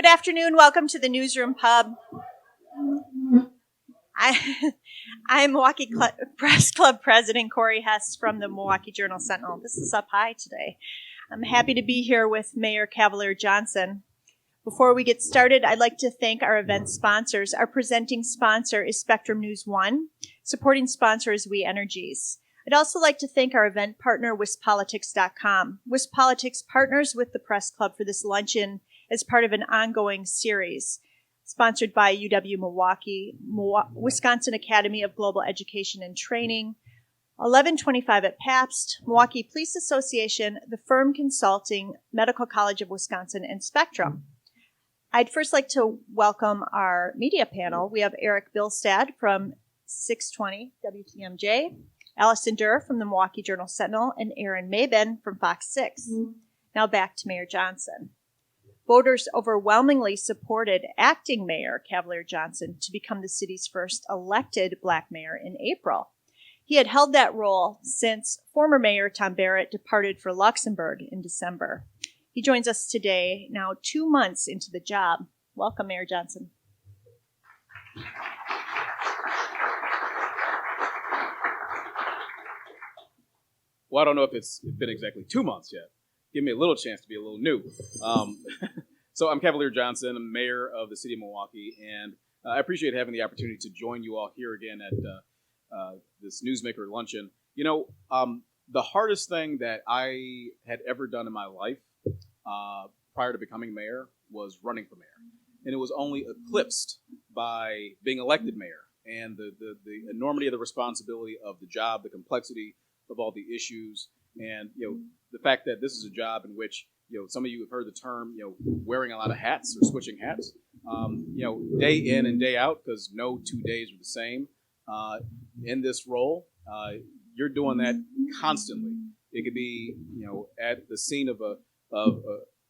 Good afternoon. Welcome to the Newsroom Pub. I'm Milwaukee Press Club President Corey Hess from the Milwaukee Journal Sentinel. This is up high today. I'm happy to be here with Mayor Cavalier Johnson. Before we get started, I'd like to thank our event sponsors. Our presenting sponsor is Spectrum News One. Supporting sponsor is We Energies. I'd also like to thank our event partner, WisPolitics.com. WisPolitics partners with the Press Club for this luncheon as part of an ongoing series sponsored by UW-Milwaukee, Wisconsin Academy of Global Education and Training, 1125 at Pabst, Milwaukee Police Association, the Firm Consulting, Medical College of Wisconsin, and Spectrum. I'd first like to welcome our media panel. We have Eric Bilstad from 620 WTMJ, Allison Durr from the Milwaukee Journal Sentinel, and Aaron Maben from Fox 6. Now back to Mayor Johnson. Voters overwhelmingly supported acting Mayor Cavalier Johnson to become the city's first elected Black mayor in April. He had held that role since former Mayor Tom Barrett departed for Luxembourg in December. He joins us today, now 2 months into the job. Welcome, Mayor Johnson. Well, I don't know if it's been exactly 2 months yet. Give me a little chance to be a little new. So I'm Cavalier Johnson. I'm mayor of the city of Milwaukee, and I appreciate having the opportunity to join you all here again at this Newsmaker Luncheon. You know, the hardest thing that I had ever done in my life prior to becoming mayor was running for mayor. And it was only eclipsed by being elected mayor and the enormity of the responsibility of the job, the complexity of all the issues, and the fact that this is a job in which some of you have heard the term wearing a lot of hats or switching hats, day in and day out, because no 2 days are the same. In this role, you're doing that constantly. It could be at the scene of a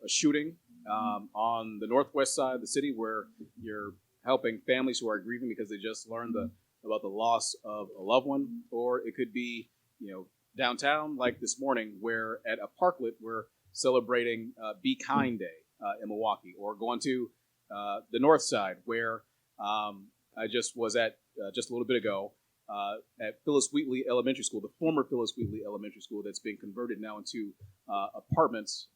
shooting on the northwest side of the city, where you're helping families who are grieving because they just learned about the loss of a loved one, or it could be downtown, like this morning, where at a parklet we're celebrating Be Kind Day in Milwaukee, or going to the north side, where I just was at just a little bit ago at Phyllis Wheatley Elementary School, the former Phyllis Wheatley Elementary School that's being converted now into apartments,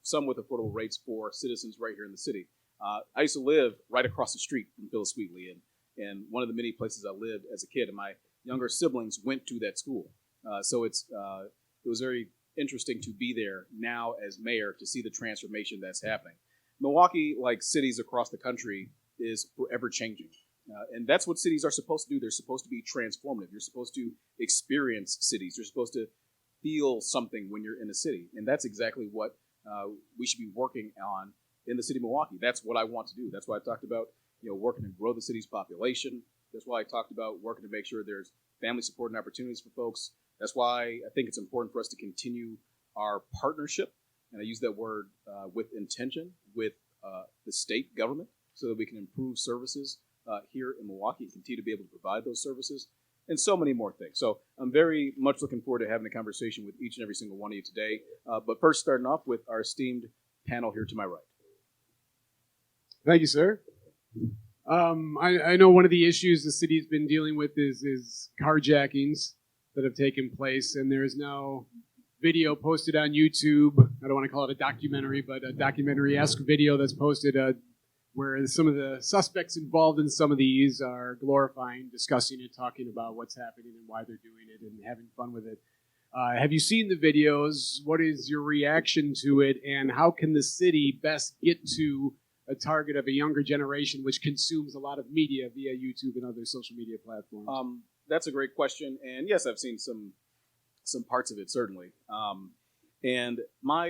some with affordable rates for citizens right here in the city. I used to live right across the street from Phyllis Wheatley, and one of the many places I lived as a kid, and my younger siblings went to that school. So it was very interesting to be there now as mayor to see the transformation that's happening. Milwaukee, like cities across the country, is forever changing. And that's what cities are supposed to do. They're supposed to be transformative. You're supposed to experience cities. You're supposed to feel something when you're in a city. And that's exactly what we should be working on in the city of Milwaukee. That's what I want to do. That's why I talked about working to grow the city's population. That's why I talked about working to make sure there's family support and opportunities for folks. That's why I think it's important for us to continue our partnership, and I use that word with intention, with the state government, so that we can improve services here in Milwaukee and continue to be able to provide those services, and so many more things. So I'm very much looking forward to having a conversation with each and every single one of you today. But first, starting off with our esteemed panel here to my right. Thank you, sir. I know one of the issues the city's been dealing with is carjackings that have taken place, and there is now video posted on YouTube. I don't want to call it a documentary, but a documentary-esque video that's posted where some of the suspects involved in some of these are glorifying, discussing it, talking about what's happening and why they're doing it and having fun with it. Have you seen the videos? What is your reaction to it, and how can the city best get to a target of a younger generation which consumes a lot of media via YouTube and other social media platforms? That's a great question, and yes, I've seen some parts of it, certainly. And my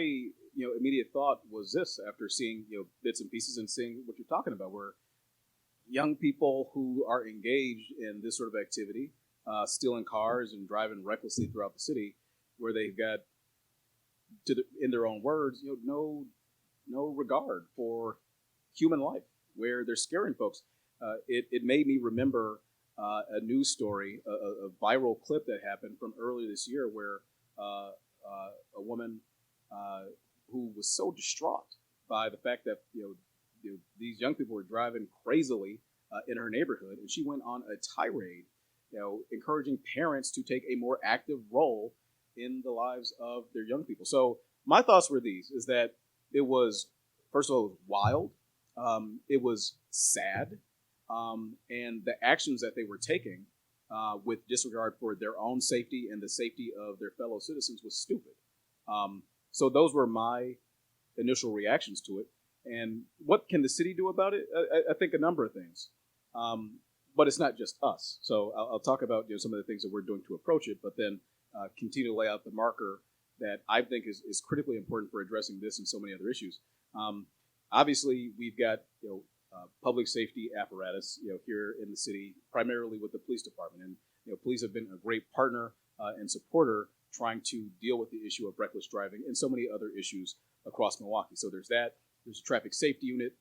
immediate thought was this, after seeing bits and pieces and seeing what you're talking about, where young people who are engaged in this sort of activity, stealing cars and driving recklessly throughout the city, where they've got, in their own words, no regard for human life, where they're scaring folks. It made me remember a news story, a viral clip that happened from earlier this year, where a woman who was so distraught by the fact that these young people were driving crazily in her neighborhood, and she went on a tirade, encouraging parents to take a more active role in the lives of their young people. So my thoughts were these: is that it was, first of all, it was wild, it was sad, and the actions that they were taking with disregard for their own safety and the safety of their fellow citizens was stupid. So those were my initial reactions to it. And what can the city do about it? I think a number of things. But it's not just us. So I'll talk about some of the things that we're doing to approach it, but then continue to lay out the marker that I think is critically important for addressing this and so many other issues. Obviously, we've got public safety apparatus here in the city, primarily with the police department, and police have been a great partner and supporter trying to deal with the issue of reckless driving and so many other issues across Milwaukee. So there's that. There's a traffic safety unit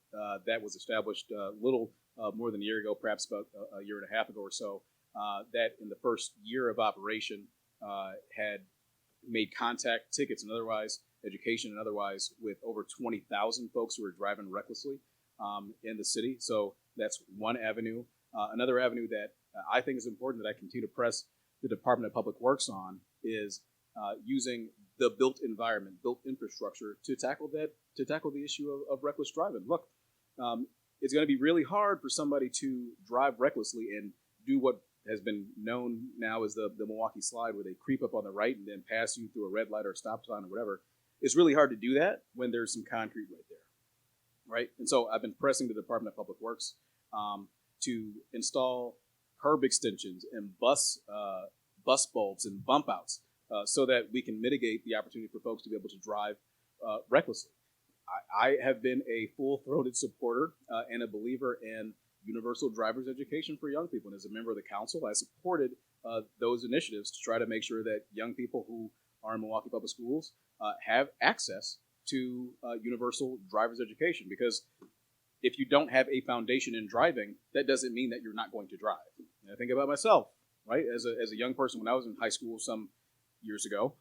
that was established a little more than a year ago, perhaps about a year and a half ago or so, that in the first year of operation had made contact, tickets and otherwise, education and otherwise, with over 20,000 folks who were driving recklessly in the city. So that's one avenue. Another avenue that I think is important that I continue to press the Department of Public Works on is using the built environment, built infrastructure to tackle the issue of reckless driving. Look, it's going to be really hard for somebody to drive recklessly and do what has been known now as the Milwaukee slide, where they creep up on the right and then pass you through a red light or a stop sign or whatever. It's really hard to do that when there's some concrete right there, right? And so I've been pressing the Department of Public Works to install curb extensions and bus bulbs and bump outs so that we can mitigate the opportunity for folks to be able to drive recklessly. I have been a full-throated supporter and a believer in universal driver's education for young people. And as a member of the council, I supported those initiatives to try to make sure that young people who are in Milwaukee Public Schools have access to universal driver's education. Because if you don't have a foundation in driving, that doesn't mean that you're not going to drive. And I think about myself, right? As a young person, when I was in high school some years ago,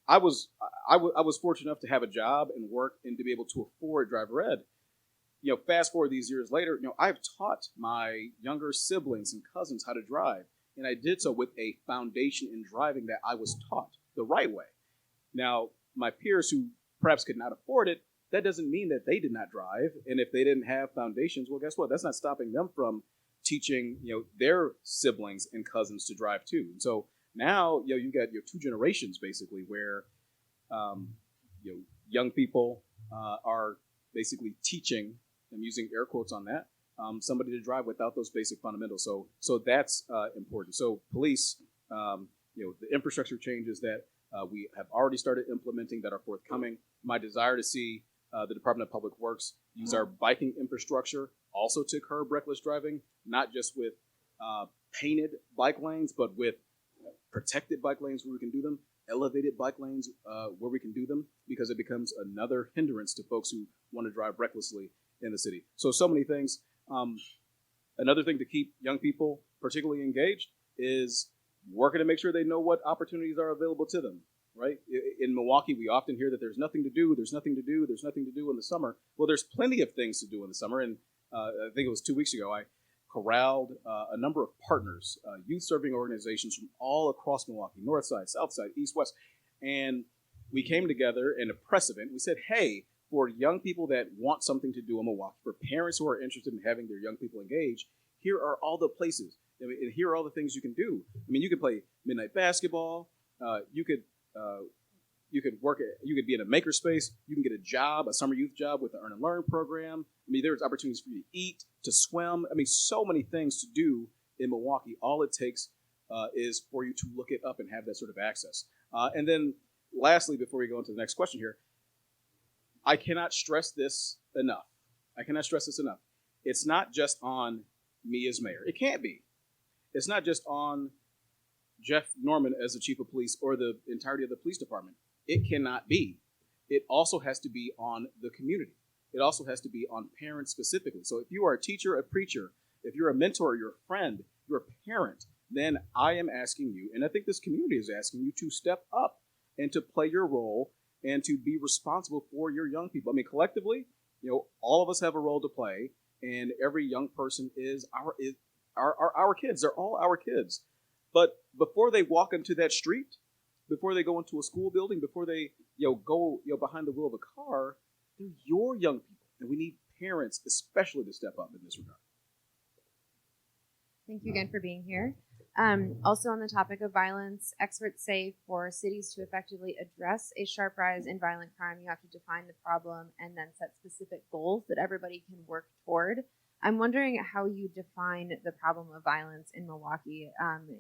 I was fortunate enough to have a job and work and to be able to afford driver ed. Fast forward these years later, I've taught my younger siblings and cousins how to drive, and I did so with a foundation in driving that I was taught the right way. Now, my peers who perhaps could not afford it, that doesn't mean that they did not drive, and if they didn't have foundations, well, guess what? That's not stopping them from teaching, their siblings and cousins to drive too. And so now, you got your two generations basically where, young people are basically teaching, I'm using air quotes on that, somebody to drive without those basic fundamentals. So that's important. So police, the infrastructure changes that we have already started implementing that are forthcoming. My desire to see the Department of Public Works use our biking infrastructure also to curb reckless driving, not just with painted bike lanes, but with protected bike lanes where we can do them, elevated bike lanes where we can do them, because it becomes another hindrance to folks who want to drive recklessly in the city. So many things. Another thing to keep young people particularly engaged is working to make sure they know what opportunities are available to them, right? In Milwaukee, we often hear that there's nothing to do in the summer. Well, there's plenty of things to do in the summer. And I think it was 2 weeks ago, I corralled a number of partners, youth-serving organizations from all across Milwaukee, north side, south side, east, west. And we came together in a press event. We said, hey, for young people that want something to do in Milwaukee, for parents who are interested in having their young people engaged, here are all the places. And here are all the things you can do. I mean, you could play midnight basketball. You could be in a makerspace. You can get a job, a summer youth job with the Earn and Learn program. I mean, there's opportunities for you to eat, to swim. I mean, so many things to do in Milwaukee. All it takes is for you to look it up and have that sort of access. And then lastly, before we go into the next question here, I cannot stress this enough. It's not just on me as mayor. It can't be. It's not just on Jeff Norman as the chief of police or the entirety of the police department. It cannot be. It also has to be on the community. It also has to be on parents specifically. So if you are a teacher, a preacher, if you're a mentor, you're a friend, you're a parent, then I am asking you, and I think this community is asking you, to step up and to play your role and to be responsible for your young people. I mean, collectively, all of us have a role to play, and every young person is our kids. They're all our kids. But before they walk into that street, before they go into a school building, before they go behind the wheel of a car, they're your young people, and we need parents especially to step up in this regard. Thank you again for being here. Also on the topic of violence, experts say for cities to effectively address a sharp rise in violent crime, you have to define the problem and then set specific goals that everybody can work toward. I'm wondering how you define the problem of violence in Milwaukee.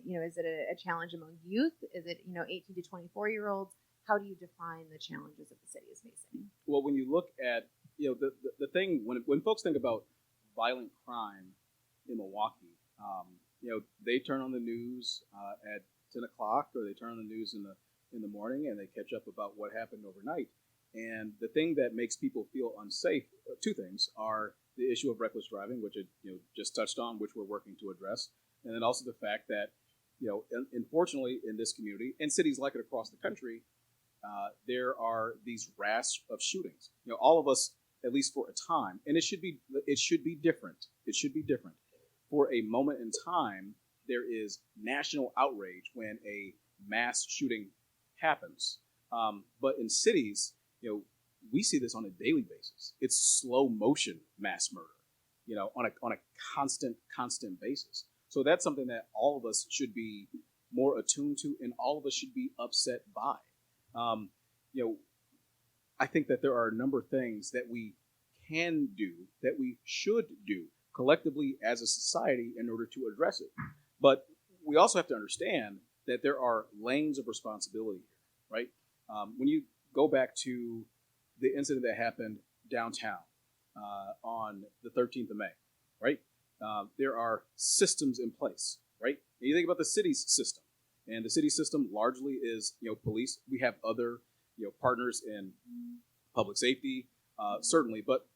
Is it a challenge among youth? Is it 18 to 24-year-olds? How do you define the challenges that the city is facing? Well, when you look at the thing when folks think about violent crime in Milwaukee, they turn on the news at 10 o'clock, or they turn on the news in the morning, and they catch up about what happened overnight. And the thing that makes people feel unsafe, two things, are the issue of reckless driving, which I just touched on, which we're working to address, and then also the fact that unfortunately in this community and cities like it across the country, there are these rash of shootings. All of us, at least for a time, and it should be different. It should be different. For a moment in time, there is national outrage when a mass shooting happens. But in cities, we see this on a daily basis. It's slow motion mass murder, on a constant basis. So that's something that all of us should be more attuned to, and all of us should be upset by. I think that there are a number of things that we can do, that we should do collectively as a society in order to address it. But we also have to understand that there are lanes of responsibility here, right? When you go back to the incident that happened downtown on the 13th of May, right? There are systems in place, right? And you think about the city's system, and the city system largely is, police. We have other, partners in public safety, certainly, but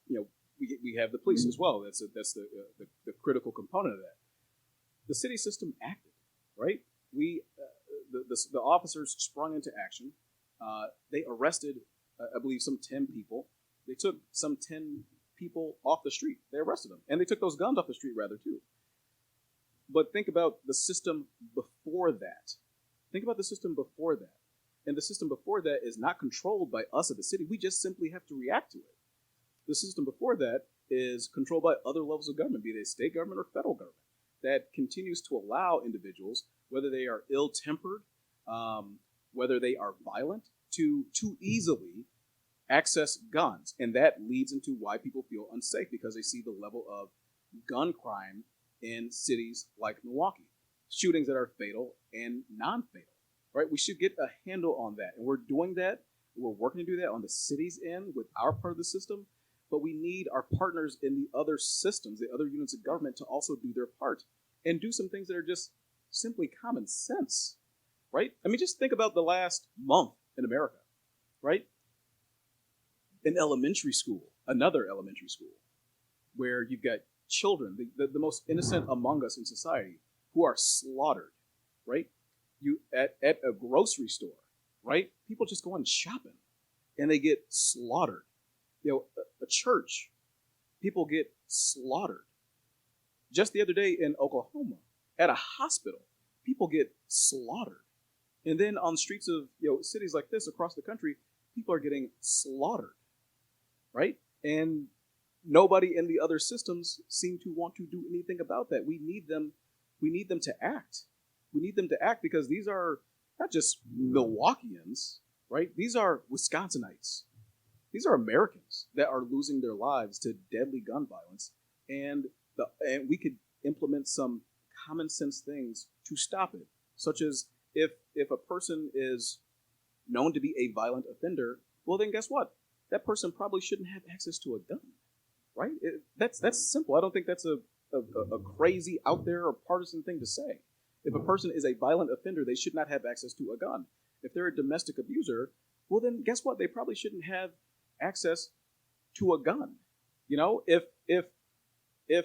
we have the police as well. That's the critical component of that. The city system acted, right? The officers sprung into action. They arrested, I believe, some 10 people. They took some 10 people off the street. They arrested them, and they took those guns off the street, rather, too. But think about the system before that. Think about the system before that. And the system before that is not controlled by us at the city. We just simply have to react to it. The system before that is controlled by other levels of government, be they state government or federal government, that continues to allow individuals, whether they are ill-tempered, whether they are violent, to too easily access guns. And that leads into why people feel unsafe, because they see the level of gun crime in cities like Milwaukee. Shootings that are fatal and non-fatal, right? We should get a handle on that. And we're doing that. We're working to do that on the city's end with our part of the system. But we need our partners in the other systems, the other units of government, to also do their part and do some things that are just simply common sense, right? I mean, just think about the last month in America, right? An elementary school, another elementary school, where you've got children, the most innocent among us in society, who are slaughtered, right? You at a grocery store, right? People just go on shopping, and they get slaughtered. A church, people get slaughtered. Just the other day in Oklahoma, at a hospital, people get slaughtered. And then on the streets of cities like this across the country, people are getting slaughtered, right? And nobody in the other systems seem to want to do anything about that. We need them to act. We need them to act, because these are not just Milwaukeeans, right? These are Wisconsinites. These are Americans that are losing their lives to deadly gun violence, and we could implement some common sense things to stop it, such as if a person is known to be a violent offender, well, then guess what? That person probably shouldn't have access to a gun, right? That's simple. I don't think that's a crazy, out there, or partisan thing to say. If a person is a violent offender, they should not have access to a gun. If they're a domestic abuser, well, then guess what? They probably shouldn't have access to a gun. If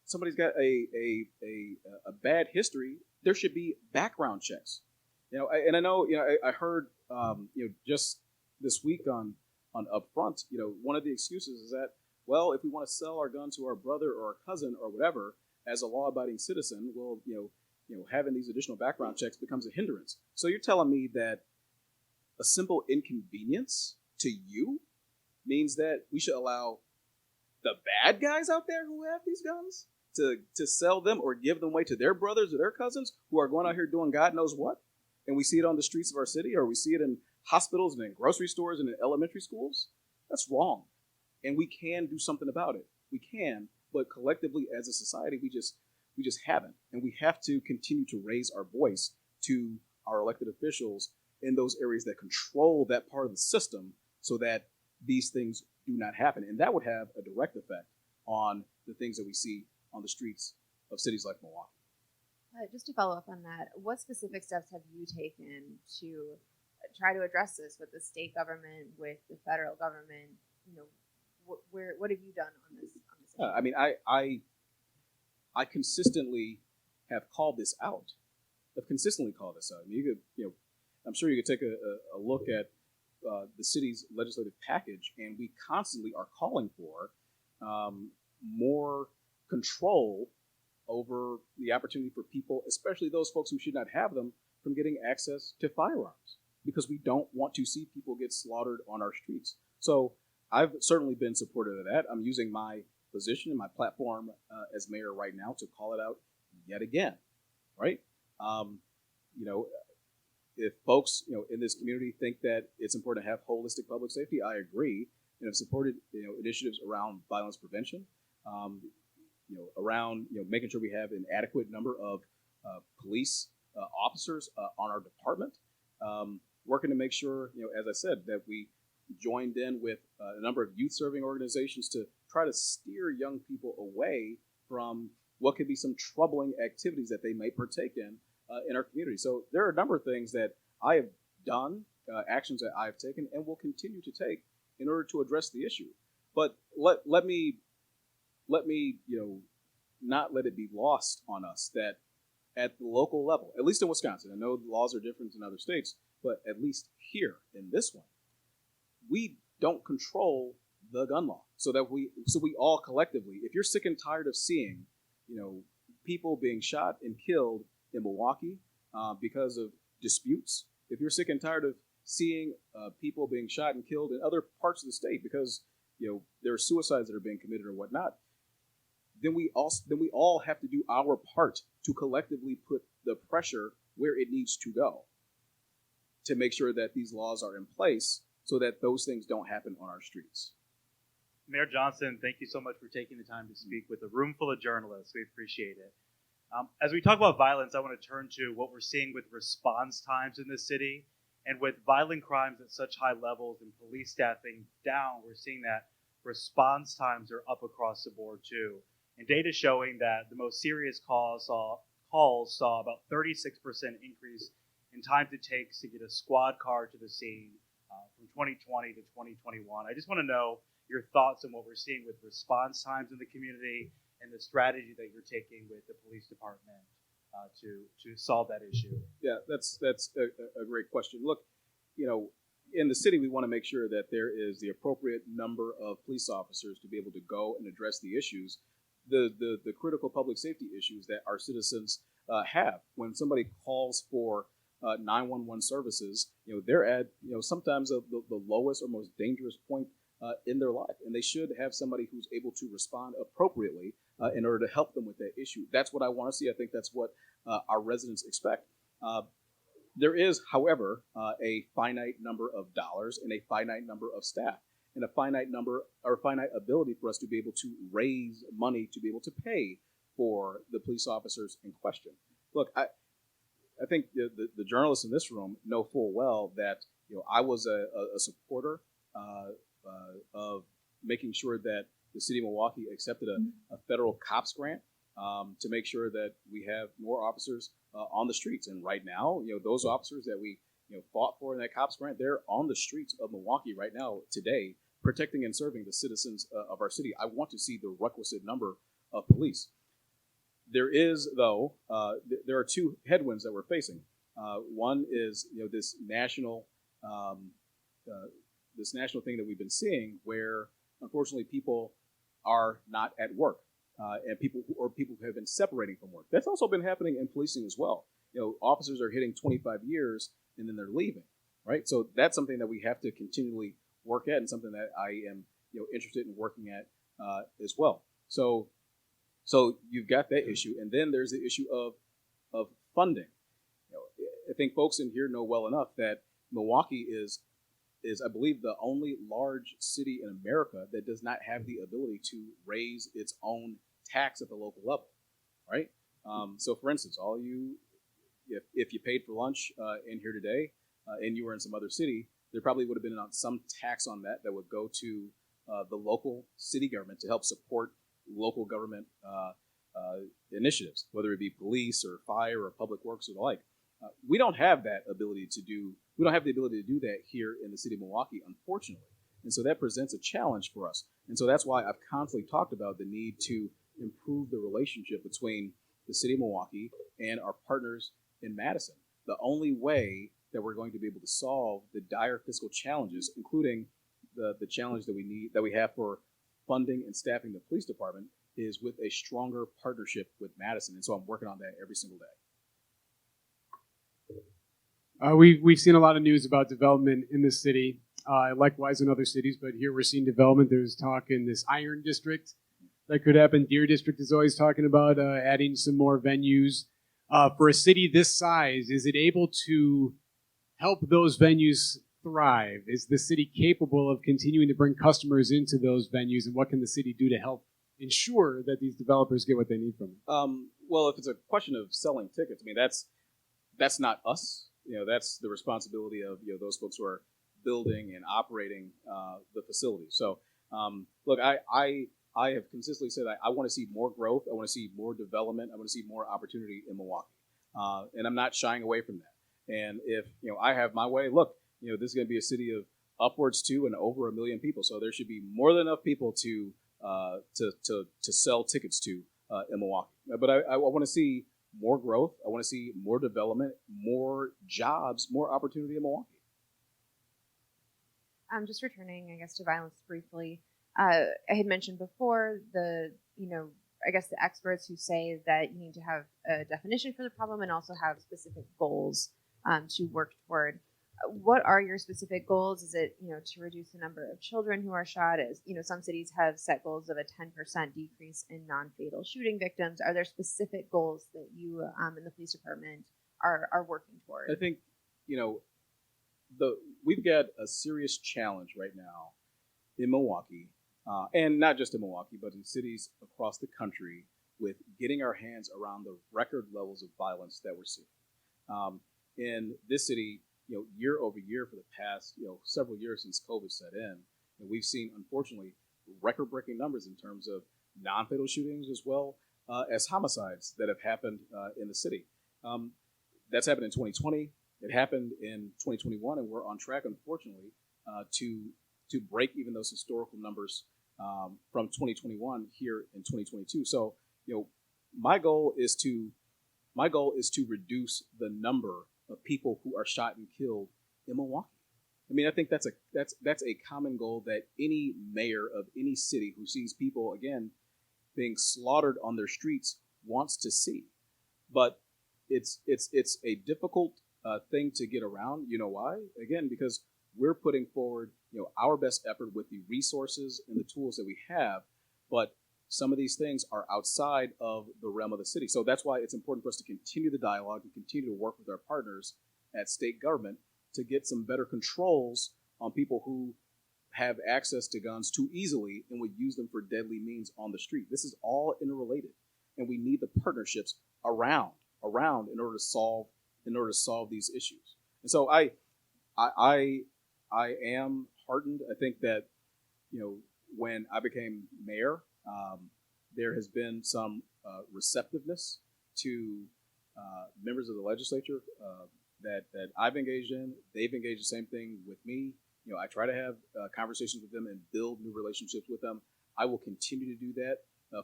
somebody's got a bad history, there should be background checks. And I know, I heard just this week on Upfront, one of the excuses is that, well, if we want to sell our gun to our brother or our cousin or whatever, as a law-abiding citizen, well, having these additional background checks becomes a hindrance. So you're telling me that a simple inconvenience to you means that we should allow the bad guys out there who have these guns to sell them or give them away to their brothers or their cousins who are going out here doing God knows what? And we see it on the streets of our city, or we see it in hospitals and in grocery stores and in elementary schools? That's wrong. And we can do something about it. We can, but collectively as a society, we just haven't. And we have to continue to raise our voice to our elected officials in those areas that control that part of the system so that these things do not happen. And that would have a direct effect on the things that we see on the streets of cities like Milwaukee. Just to follow up on that, what specific steps have you taken to try to address this with the state government, with the federal government? What have you done on this issue? I mean, I consistently have called this out. I've consistently called this out. I mean, I'm sure you could take a look at the city's legislative package, and we constantly are calling for more control over the opportunity for people, especially those folks who should not have them, from getting access to firearms, because we don't want to see people get slaughtered on our streets. So I've certainly been supportive of that. I'm using my position and my platform as mayor right now to call it out yet again, right? If folks, in this community think that it's important to have holistic public safety, I agree, and have supported, initiatives around violence prevention, around, making sure we have an adequate number of police officers on our department, working to make sure, as I said, that we joined in with a number of youth-serving organizations to try to steer young people away from what could be some troubling activities that they may partake in our community. So there are a number of things that I have done, actions that I have taken, and will continue to take in order to address the issue. But let me not let it be lost on us that at the local level, at least in Wisconsin, I know the laws are different in other states, but at least here in this one, we don't control the gun law. So we all collectively, if you're sick and tired of seeing, people being shot and killed in Milwaukee because of disputes, if you're sick and tired of seeing people being shot and killed in other parts of the state because there are suicides that are being committed or whatnot, then we all have to do our part to collectively put the pressure where it needs to go to make sure that these laws are in place so that those things don't happen on our streets. Mayor Johnson, thank you so much for taking the time to speak with a room full of journalists. We appreciate it. As we talk about violence, I want to turn to what we're seeing with response times in the city. And with violent crimes at such high levels and police staffing down, we're seeing that response times are up across the board too. And data showing that the most serious calls saw about 36% increase in time it takes to get a squad car to the scene from 2020 to 2021. I just want to know your thoughts on what we're seeing with response times in the community and the strategy that you're taking with the police department to solve that issue. Yeah, that's a great question. Look, in the city, we want to make sure that there is the appropriate number of police officers to be able to go and address the issues, the critical public safety issues that our citizens have. When somebody calls for 911 services, they're at sometimes the lowest or most dangerous point in their life, and they should have somebody who's able to respond appropriately in order to help them with that issue. That's what I want to see. I think that's what our residents expect. There is, however, a finite number of dollars and a finite number of staff, and a finite number or finite ability for us to be able to raise money to be able to pay for the police officers in question. Look, I think the journalists in this room know full well that I was a supporter of making sure that the city of Milwaukee accepted a federal COPS grant to make sure that we have more officers on the streets. And right now, those officers that we fought for in that COPS grant, they're on the streets of Milwaukee right now today, protecting and serving the citizens of our city. I want to see the requisite number of police. There is, though, there are two headwinds that we're facing. One is this national this national thing that we've been seeing, where unfortunately people are not at work, and people who have been separating from work. That's also been happening in policing as well. Officers are hitting 25 years and then they're leaving, right? So that's something that we have to continually work at, and something that I am interested in working at as well. So you've got that issue, and then there's the issue of funding. I think folks in here know well enough that Milwaukee is I believe the only large city in America that does not have the ability to raise its own tax at the local level, right? So for instance, all you, if you paid for lunch in here today and you were in some other city, there probably would have been some tax on that would go to the local city government to help support local government initiatives, whether it be police or fire or public works or the like. We don't have that ability to do. We don't have the ability to do that here in the city of Milwaukee, unfortunately. And so that presents a challenge for us. And so that's why I've constantly talked about the need to improve the relationship between the city of Milwaukee and our partners in Madison. The only way that we're going to be able to solve the dire fiscal challenges, including the challenge that we have for funding and staffing the police department, is with a stronger partnership with Madison. And so I'm working on that every single day. We've seen a lot of news about development in this city, likewise in other cities, but here we're seeing development. There's talk in this Iron District that could happen. Deer District is always talking about adding some more venues. For a city this size, is it able to help those venues thrive? Is the city capable of continuing to bring customers into those venues, and what can the city do to help ensure that these developers get what they need from them? Well, if it's a question of selling tickets, I mean, that's not us. That's the responsibility of those folks who are building and operating the facility. So, look, I have consistently said I want to see more growth. I want to see more development. I want to see more opportunity in Milwaukee, and I'm not shying away from that. And if I have my way, look, this is going to be a city of upwards to and over 1 million people. So there should be more than enough people to sell tickets to in Milwaukee. But I want to see more growth. I want to see more development, more jobs, more opportunity in Milwaukee. Just returning, I guess, to violence briefly. I had mentioned before the experts who say that you need to have a definition for the problem and also have specific goals to work toward. What are your specific goals? Is it, to reduce the number of children who are shot? As some cities have set goals of a 10% decrease in non-fatal shooting victims. Are there specific goals that you in the police department are working toward? I think, we've got a serious challenge right now in Milwaukee, and not just in Milwaukee, but in cities across the country, with getting our hands around the record levels of violence that we're seeing. In this city, year over year for the past, several years since COVID set in, and we've seen, unfortunately, record-breaking numbers in terms of non-fatal shootings as well as homicides that have happened in the city. That's happened in 2020. It happened in 2021, and we're on track, unfortunately, to break even those historical numbers from 2021 here in 2022. So, my goal is to reduce the number of people who are shot and killed in Milwaukee. I mean, I think that's a common goal that any mayor of any city who sees people, again, being slaughtered on their streets wants to see. But it's a difficult thing to get around. You know why? Again, because we're putting forward our best effort with the resources and the tools that we have, but some of these things are outside of the realm of the city. So that's why it's important for us to continue the dialogue and continue to work with our partners at state government to get some better controls on people who have access to guns too easily and would use them for deadly means on the street. This is all interrelated, and we need the partnerships around in order to solve these issues. And so I am heartened. I think that when I became mayor, there has been some receptiveness to members of the legislature that I've engaged in. They've engaged the same thing with me. I try to have conversations with them and build new relationships with them. I will continue to do that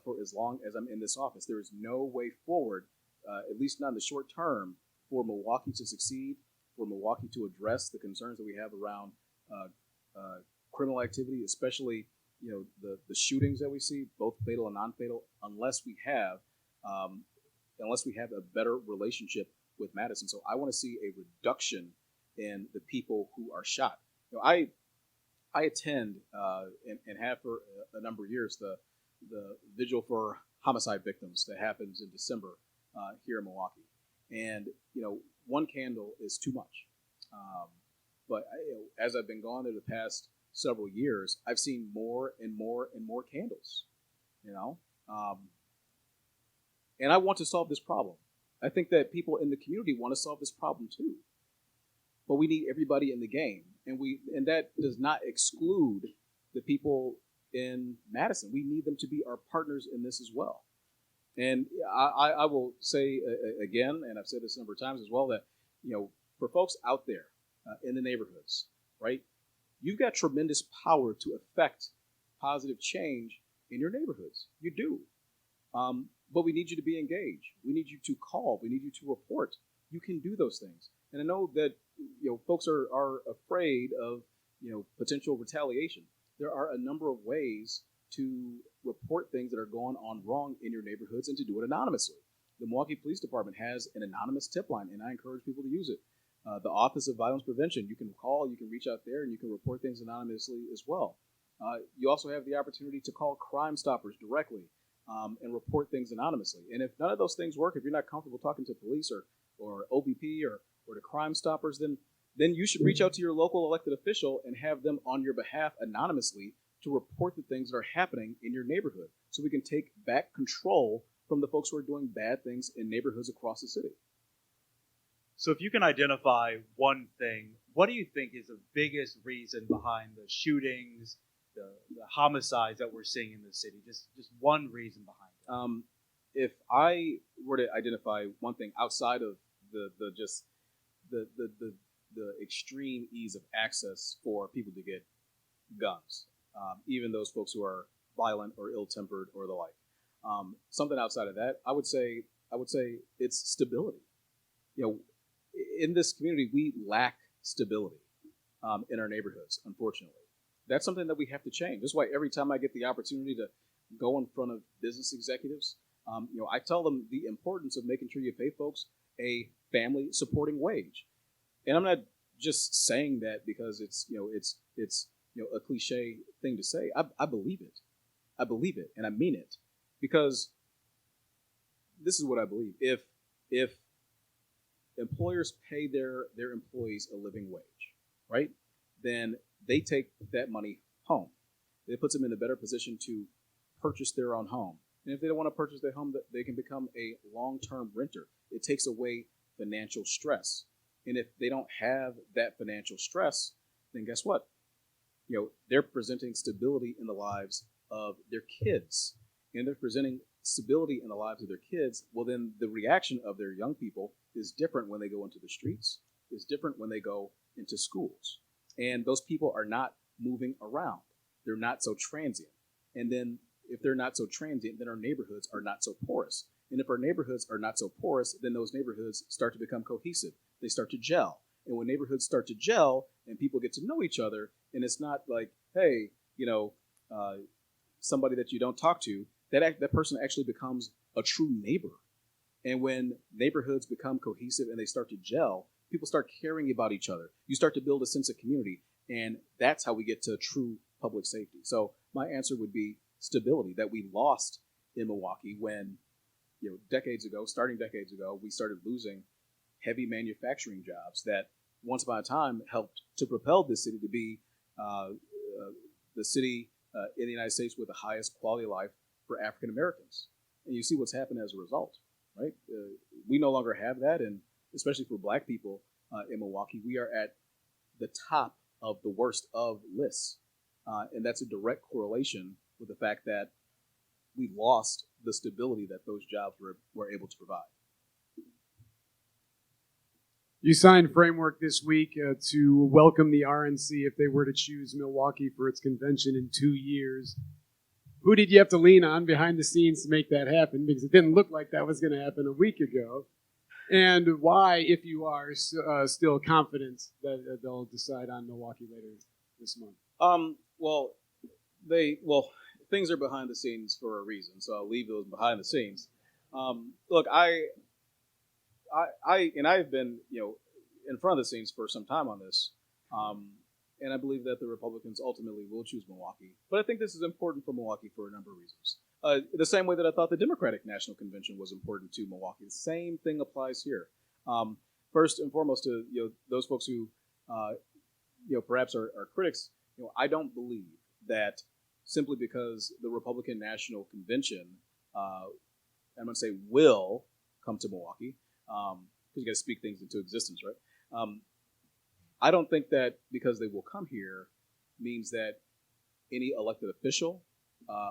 for as long as I'm in this office. There is no way forward, at least not in the short term, for Milwaukee to succeed, for Milwaukee to address the concerns that we have around criminal activity, especially the shootings that we see, both fatal and non-fatal, unless we have a better relationship with Madison. So I want to see a reduction in the people who are shot. I attend and have for a number of years the vigil for homicide victims that happens in December here in Milwaukee, and one candle is too much. But as I've been gone there the past several years, I've seen more and more and more candles. And I want to solve this problem. I think that people in the community want to solve this problem too. But we need everybody in the game, and that does not exclude the people in Madison. We need them to be our partners in this as well. And I will say again, and I've said this a number of times as well, that for folks out there in the neighborhoods, right, you've got tremendous power to affect positive change in your neighborhoods. You do. But we need you to be engaged. We need you to call. We need you to report. You can do those things. And I know that folks are afraid of potential retaliation. There are a number of ways to report things that are going on wrong in your neighborhoods and to do it anonymously. The Milwaukee Police Department has an anonymous tip line, and I encourage people to use it. The Office of Violence Prevention, you can call, you can reach out there, and you can report things anonymously as well. You also have the opportunity to call Crime Stoppers directly and report things anonymously. And if none of those things work, if you're not comfortable talking to police or OBP or to Crime Stoppers, then you should reach out to your local elected official and have them on your behalf anonymously to report the things that are happening in your neighborhood so we can take back control from the folks who are doing bad things in neighborhoods across the city. So if you can identify one thing, what do you think is the biggest reason behind the shootings, the homicides that we're seeing in the city? Just one reason behind it. If I were to identify one thing outside of the extreme ease of access for people to get guns, even those folks who are violent or ill-tempered or the like, something outside of that, I would say it's stability. In this community, we lack stability in our neighborhoods, unfortunately. That's something that we have to change. That's why every time I get the opportunity to go in front of business executives, I tell them the importance of making sure you pay folks a family supporting wage. And I'm not just saying that because it's a cliche thing to say. I believe it. I believe it, and I mean it, because this is what I believe. If employers pay their employees a living wage, right, then they take that money home. It puts them in a better position to purchase their own home. And if they don't want to purchase their home, they can become a long-term renter. It takes away financial stress. And if they don't have that financial stress, then guess what? They're presenting stability in the lives of their kids. And they're presenting stability in the lives of their kids. Well, then the reaction of their young people is different when they go into the streets, is different when they go into schools. And those people are not moving around. They're not so transient. And then if they're not so transient, then our neighborhoods are not so porous. And if our neighborhoods are not so porous, then those neighborhoods start to become cohesive. They start to gel. And when neighborhoods start to gel and people get to know each other, and it's not like, hey, somebody that you don't talk to, that person actually becomes a true neighbor. And when neighborhoods become cohesive and they start to gel, people start caring about each other. You start to build a sense of community, and that's how we get to true public safety. So my answer would be stability that we lost in Milwaukee when, starting decades ago, we started losing heavy manufacturing jobs that once upon a time helped to propel this city to be the city in the United States with the highest quality of life for African Americans. And you see what's happened as a result, right? We no longer have that, and especially for Black people in Milwaukee, we are at the top of the worst of lists. And that's a direct correlation with the fact that we lost the stability that those jobs were able to provide. You signed framework this week to welcome the RNC if they were to choose Milwaukee for its convention in 2 years. Who did you have to lean on behind the scenes to make that happen? Because it didn't look like that was going to happen a week ago. And why, if you are still confident that they'll decide on Milwaukee later this month? Well, things are behind the scenes for a reason, so I'll leave those behind the scenes. Look, I've been, in front of the scenes for some time on this, and I believe that the Republicans ultimately will choose Milwaukee. But I think this is important for Milwaukee for a number of reasons. The same way that I thought the Democratic National Convention was important to Milwaukee, the same thing applies here. First and foremost, to those folks who perhaps are critics, I don't believe that simply because the Republican National Convention, I'm going to say, will come to Milwaukee, because you got to speak things into existence, right? I don't think that because they will come here means that any elected official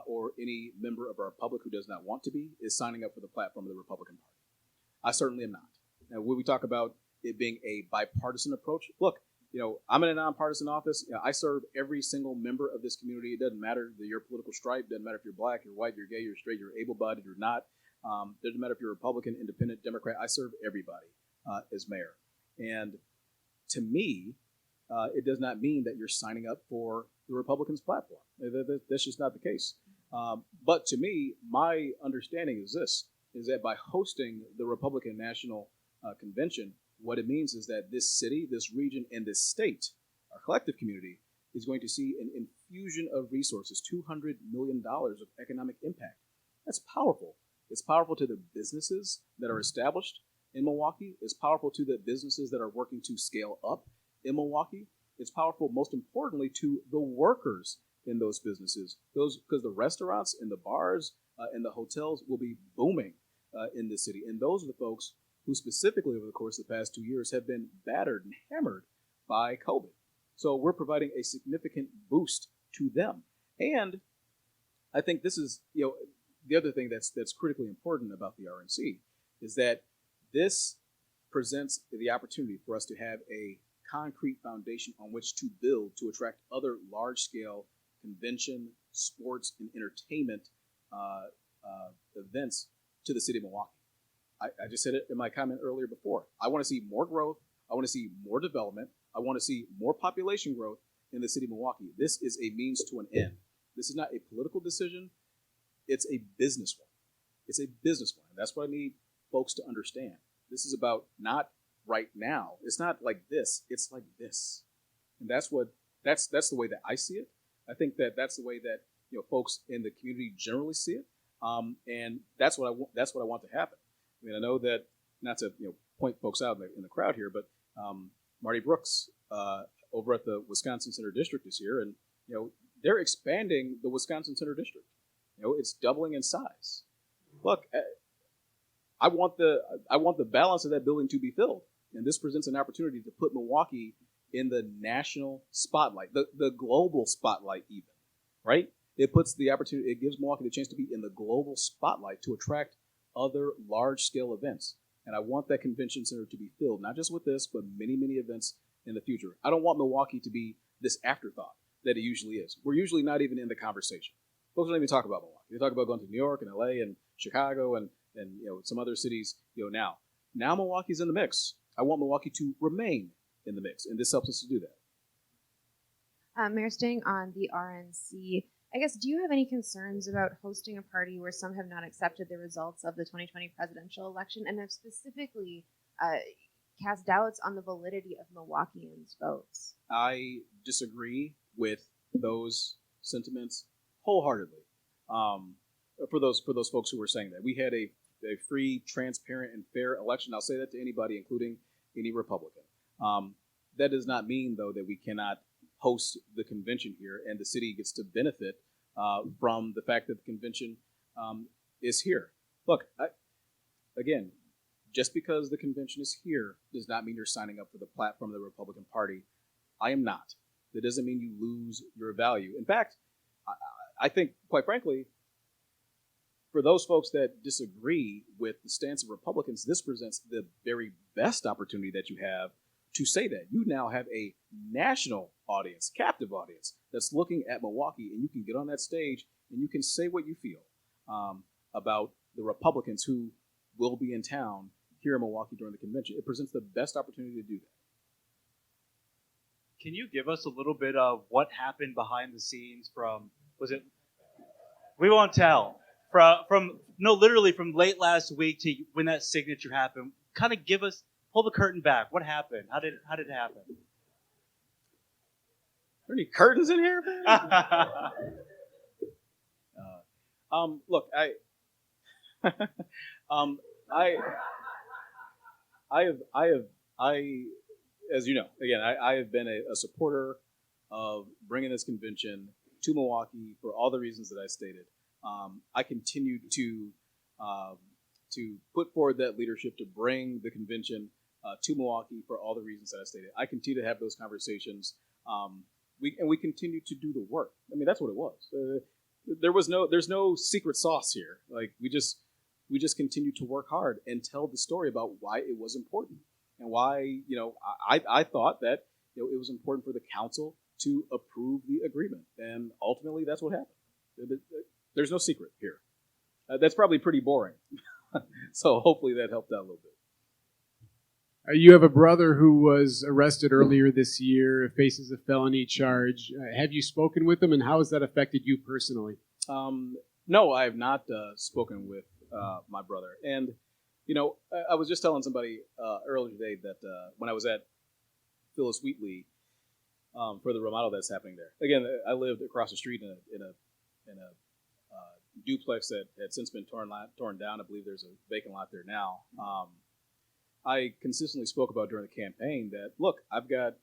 or any member of our public who does not want to be is signing up for the platform of the Republican Party. I certainly am not. Now, when we talk about it being a bipartisan approach, look, I'm in a nonpartisan office. I serve every single member of this community. It doesn't matter your political stripe. It doesn't matter if you're black, you're white, you're gay, you're straight, you're able-bodied, you're not. It doesn't matter if you're Republican, Independent, Democrat. I serve everybody as mayor. And to me, it does not mean that you're signing up for the Republicans' platform. That's just not the case. But to me, my understanding is this, is that by hosting the Republican National Convention, what it means is that this city, this region, and this state, our collective community, is going to see an infusion of resources, $200 million of economic impact. That's powerful. It's powerful to the businesses that are established in Milwaukee. It's powerful to the businesses that are working to scale up in Milwaukee. It's powerful, most importantly, to the workers in those businesses. Because the restaurants and the bars and the hotels will be booming in this city. And those are the folks who specifically over the course of the past 2 years have been battered and hammered by COVID. So we're providing a significant boost to them. And I think this is, the other thing that's critically important about the RNC is that this presents the opportunity for us to have a concrete foundation on which to build to attract other large-scale convention, sports, and entertainment events to the city of Milwaukee. I just said it in my comment earlier before. I want to see more growth. I want to see more development. I want to see more population growth in the city of Milwaukee. This is a means to an end. This is not a political decision. It's a business one. It's a business one. And that's what I need folks to understand. This is about not right now. It's not like this. It's like this. And that's the way that I see it. I think that that's the way that folks in the community generally see it. And that's what I want to happen. I mean, I know that not to point folks out in the crowd here, but Marty Brooks over at the Wisconsin Center District is here, and they're expanding the Wisconsin Center District. It's doubling in size. Look, I want the balance of that building to be filled, and this presents an opportunity to put Milwaukee in the national spotlight, the global spotlight, even, right? It puts the opportunity. It gives Milwaukee the chance to be in the global spotlight to attract other large-scale events. And I want that convention center to be filled, not just with this, but many, many events in the future. I don't want Milwaukee to be this afterthought that it usually is. We're usually not even in the conversation. Folks don't even talk about Milwaukee. They talk about going to New York and LA and Chicago and some other cities now. Now Milwaukee's in the mix. I want Milwaukee to remain in the mix, and this helps us to do that. Mayor, staying on the RNC, I guess, do you have any concerns about hosting a party where some have not accepted the results of the 2020 presidential election and have specifically cast doubts on the validity of Milwaukeeans' votes? I disagree with those sentiments wholeheartedly. For those folks who were saying that, we had a free, transparent, and fair election. I'll say that to anybody, including any Republican. That does not mean, though, that we cannot host the convention here and the city gets to benefit from the fact that the convention is here. Look, again, just because the convention is here does not mean you're signing up for the platform of the Republican Party. I am not. That doesn't mean you lose your value. In fact, I think, quite frankly, for those folks that disagree with the stance of Republicans, this presents the very best opportunity that you have to say that. You now have a national audience, captive audience, that's looking at Milwaukee, and you can get on that stage and you can say what you feel about the Republicans who will be in town here in Milwaukee during the convention. It presents the best opportunity to do Can you give us a little bit of what happened behind the scenes from, was it, we won't tell, literally from late last week to when that signature happened. Kind of pull the curtain back. What happened? How did it happen? Are there any curtains in here? Look, as you know, again, I have been a supporter of bringing this convention to Milwaukee for all the reasons that I stated. I continue to put forward that leadership to bring the convention to Milwaukee for all the reasons that I stated. I continue to have those conversations. We continue to do the work. I mean, that's what it was. There's no secret sauce here. Like we just continue to work hard and tell the story about why it was important and why I thought that it was important for the council to approve the agreement, and ultimately that's what happened. There's no secret here. That's probably pretty boring, so hopefully that helped out a little bit. You have a brother who was arrested earlier this year, faces a felony charge. Have you spoken with him, and how has that affected you personally? No, I have not spoken with my brother. And, I was just telling somebody earlier today that when I was at Phyllis Wheatley for the remodel that's happening there. Again, I lived across the street in a duplex that had since been torn down. I believe there's a vacant lot there now. I consistently spoke about during the campaign that, look, I've got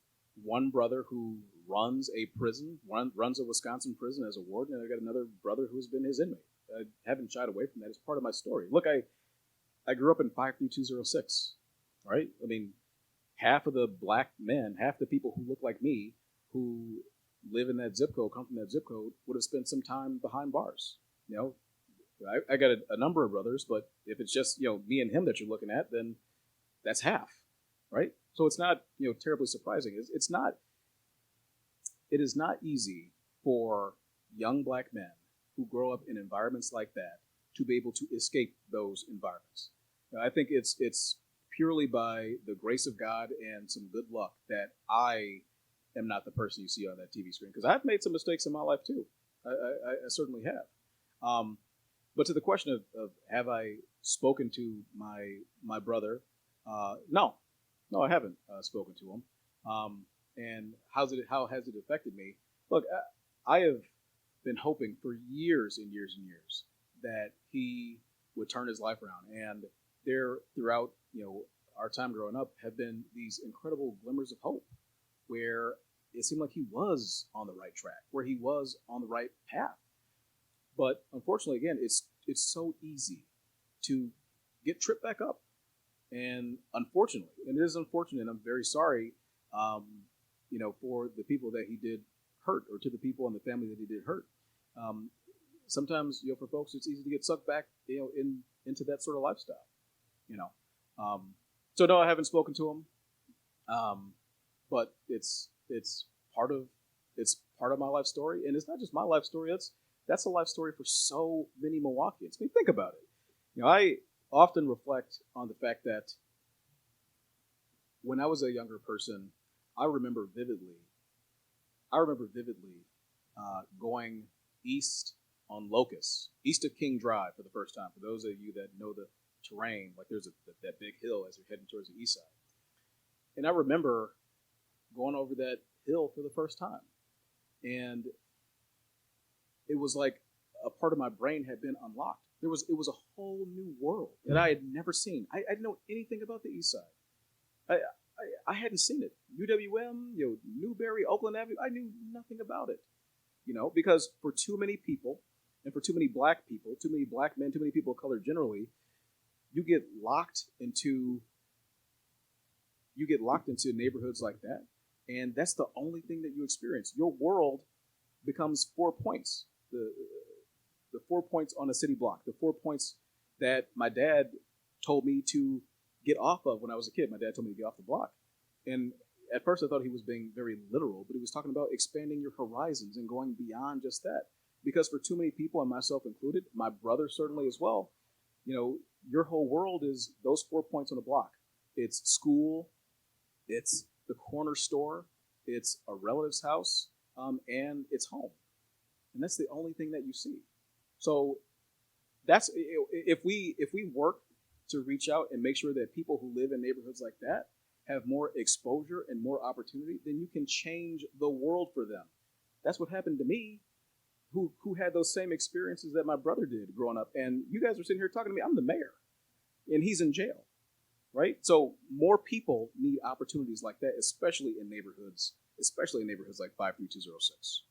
one brother who runs a prison, runs a Wisconsin prison as a warden, and I've got another brother who's been his inmate. I haven't shied away from that. It's part of my story. Look, I grew up in 53206, right? I mean, half of the black men, half the people who look like me, who live in that zip code, come from that zip code, would have spent some time behind bars. I got a number of brothers, but if it's just me and him that you're looking at, then that's half, right? So it's not terribly surprising. It is not easy for young black men who grow up in environments like that to be able to escape those environments. I think it's purely by the grace of God and some good luck that I am not the person you see on that TV screen, because I've made some mistakes in my life too. I certainly have. But to the question of have I spoken to my brother? No, I haven't spoken to him. And how has it affected me? Look, I have been hoping for years and years and years that he would turn his life around. And there, throughout our time growing up, have been these incredible glimmers of hope where it seemed like he was on the right track, where he was on the right path. But unfortunately, again, it's so easy to get tripped back up. And unfortunately, and it is unfortunate, and I'm very sorry, for the people that he did hurt, or to the people in the family that he did hurt. Sometimes, for folks, it's easy to get sucked back, into that sort of lifestyle, So no, I haven't spoken to him, but it's part of my life story, and it's not just my life story. That's a life story for so many Milwaukeeans. I mean, think about it. I often reflect on the fact that when I was a younger person, I remember vividly going east on Locust, east of King Drive for the first time. For those of you that know the terrain, like there's that big hill as you're heading towards the east side. And I remember going over that hill for the first time. And it was like a part of my brain had been unlocked. It was a whole new world that I had never seen. I didn't know anything about the east side. I hadn't seen it. UWM, Newberry, Oakland Avenue, I knew nothing about it. Because for too many people, and for too many black people, too many black men, too many people of color generally, you get locked into neighborhoods like that, and that's the only thing that you experience. Your world becomes 4 points. The 4 points on a city block, the 4 points that my dad told me to get off of when I was a kid. My dad told me to get off the block. And at first I thought he was being very literal, but he was talking about expanding your horizons and going beyond just that. Because for too many people, and myself included, my brother certainly as well, your whole world is those 4 points on the block. It's school, it's the corner store, it's a relative's house, and it's home. And that's the only thing that you see. So that's if we work to reach out and make sure that people who live in neighborhoods like that have more exposure and more opportunity, then you can change the world for them. That's what happened to me, who had those same experiences that my brother did growing up. And you guys are sitting here talking to me. I'm the mayor, and he's in jail, right? So more people need opportunities like that, especially in neighborhoods like 53206.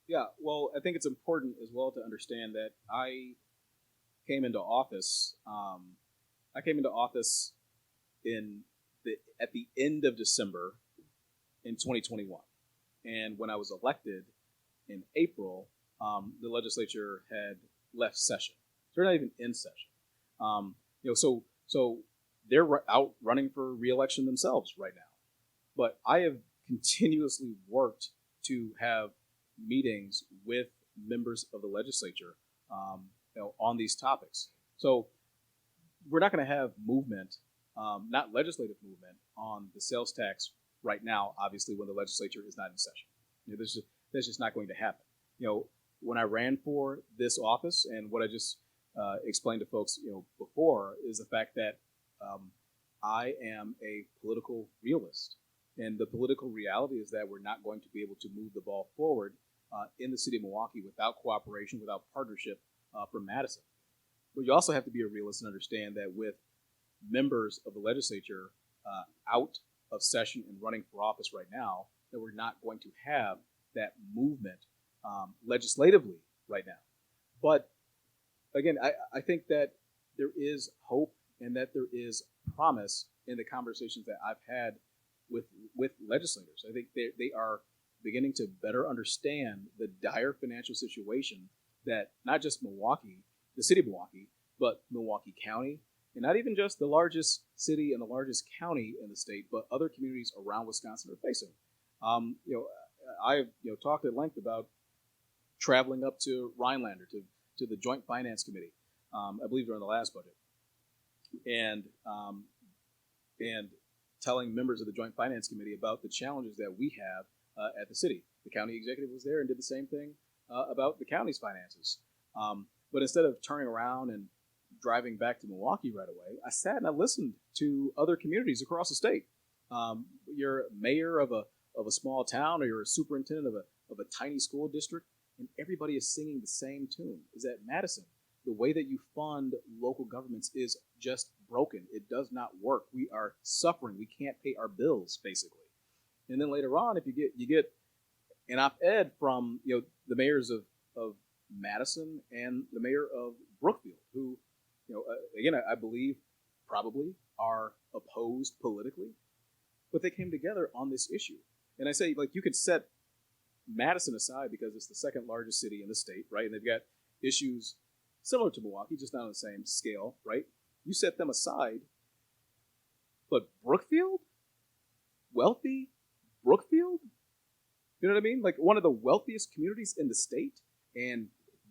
Yeah, well, I think it's important as well to understand that I came into office. I came into office at the end of December in 2021, and when I was elected in April, the legislature had left session. They're not even in session. So they're out running for re-election themselves right now. But I have continuously worked to have meetings with members of the legislature, on these topics. So we're not going to have movement, not legislative movement, on the sales tax right now. Obviously, when the legislature is not in session, that's just not going to happen. When I ran for this office, and what I just explained to folks, before, is the fact that I am a political realist. And the political reality is that we're not going to be able to move the ball forward in the city of Milwaukee without cooperation, without partnership from Madison. But you also have to be a realist and understand that with members of the legislature out of session and running for office right now, that we're not going to have that movement legislatively right now. But again, I think that there is hope and that there is promise in the conversations that I've had with legislators. I think they are beginning to better understand the dire financial situation that not just Milwaukee, the city of Milwaukee, but Milwaukee County, and not even just the largest city and the largest county in the state, but other communities around Wisconsin are facing. I've talked at length about traveling up to Rhinelander to the Joint Finance Committee, I believe during the last budget, and telling members of the Joint Finance Committee about the challenges that we have at the city. The county executive was there and did the same thing about the county's finances. But instead of turning around and driving back to Milwaukee right away, I sat and I listened to other communities across the state. You're a mayor of a small town, or you're a superintendent of a tiny school district, and everybody is singing the same tune. Is that Madison, the way that you fund local governments is just broken. It does not work. We are suffering. We can't pay our bills, basically. And then later on, if you get an op-ed from the mayors of Madison and the mayor of Brookfield, who again, I believe probably are opposed politically, but they came together on this issue. And I say, you could set Madison aside because it's the second largest city in the state, right? And they've got issues similar to Milwaukee, just not on the same scale, right? You set them aside, but Brookfield, wealthy Brookfield, you know what I mean? Like one of the wealthiest communities in the state, and